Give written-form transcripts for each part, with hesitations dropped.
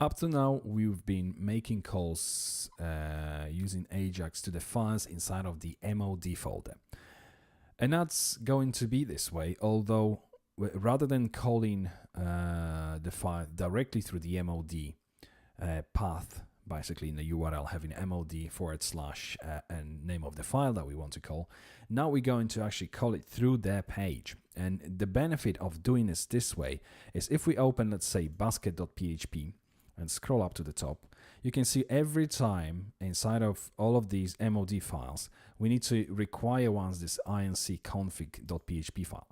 Up to now, we've been making calls using Ajax to the files inside of the MOD folder. And that's going to be this way, although rather than calling the file directly through the MOD path, basically in the URL having MOD / and name of the file that we want to call, now we're going to actually call it through their page. And the benefit of doing this way is if we open, let's say, basket.php and scroll up to the top, you can see every time inside of all of these MOD files, we need to require once this inc.config.php file.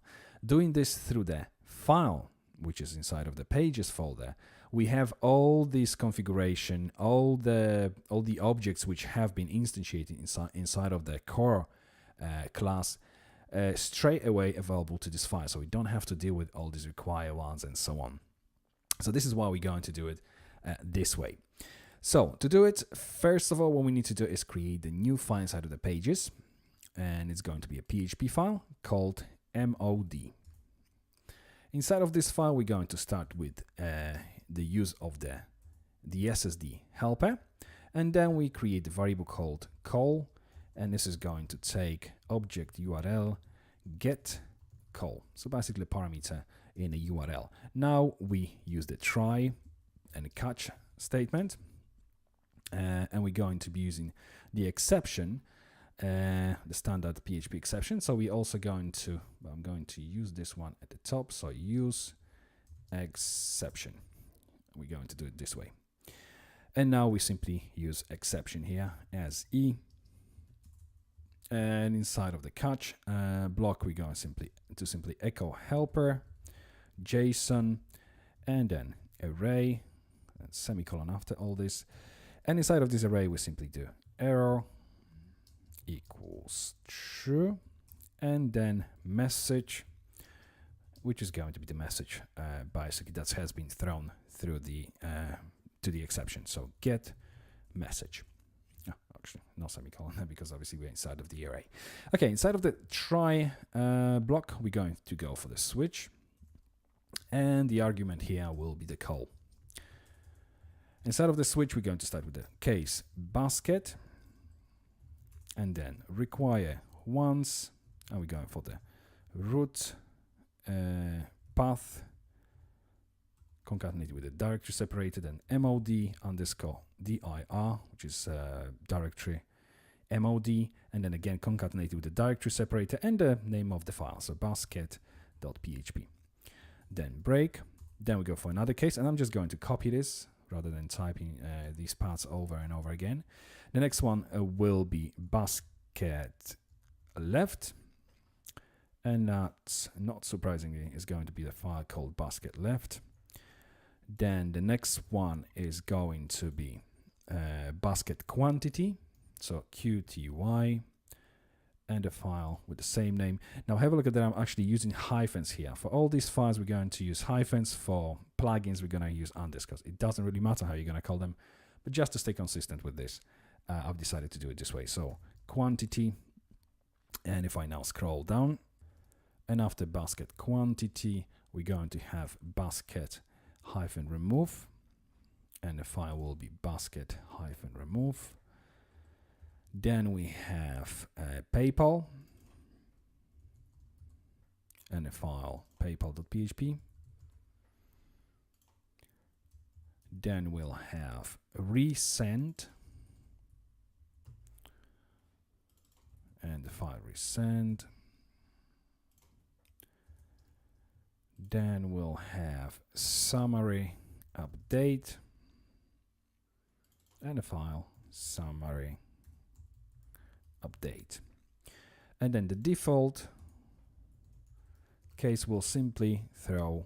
Doing this through the file, which is inside of the pages folder, we have all this configuration, all the objects which have been instantiated inside of the core class straight away available to this file. So we don't have to deal with all these require ones and so on. So this is why we're going to do it this way. So to do it, first of all, what we need to do is create the new file inside of the pages, and it's going to be a PHP file called MOD. Inside of this file, we're going to start with the use of the SSD helper, and then we create the variable called call, and this is going to take object URL get call. So basically a parameter in a URL. Now we use the try and catch statement, and we're going to be using the exception, the standard PHP exception. So we're also going to, I'm going to use this one at the top. So use exception. We're going to do it this way. And now we simply use exception here as E. And inside of the catch block, we're going to simply echo helper, JSON, and then array, and semicolon after all this. And inside of this array, we simply do error equals true, and then message, which is going to be the message basically that has been thrown through the to the exception. So get message. Oh, actually, no semicolon because obviously we're inside of the array. Okay, inside of the try block, we're going to go for the switch, and the argument here will be the call. Inside of the switch, we're going to start with the case basket, and then require once, and we're going for the root path concatenated with the directory separated, and MOD underscore dir, which is directory MOD, and then again concatenated with the directory separator and the name of the file, so basket.php. Then break, then we go for another case, and I'm just going to copy this rather than typing these parts over and over again. The next one will be basket left, and that, not surprisingly, is going to be the file called basket left. Then the next one is going to be basket quantity, so QTY, and a file with the same name. Now have a look at that. I'm actually using hyphens here. For all these files, we're going to use hyphens. For plugins, we're going to use underscores. It doesn't really matter how you're going to call them, but just to stay consistent with this, I've decided to do it this way. So quantity, and if I now scroll down, and after basket quantity, we're going to have basket hyphen remove, and the file will be basket hyphen remove. Then we have PayPal, and a file paypal.php. Then we'll have resend, and the file resend. Then we'll have summary update, and a file summary update. And then the default case will simply throw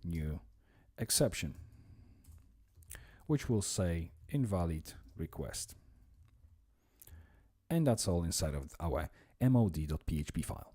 new exception, which will say invalid request. And that's all inside of our mod.php file.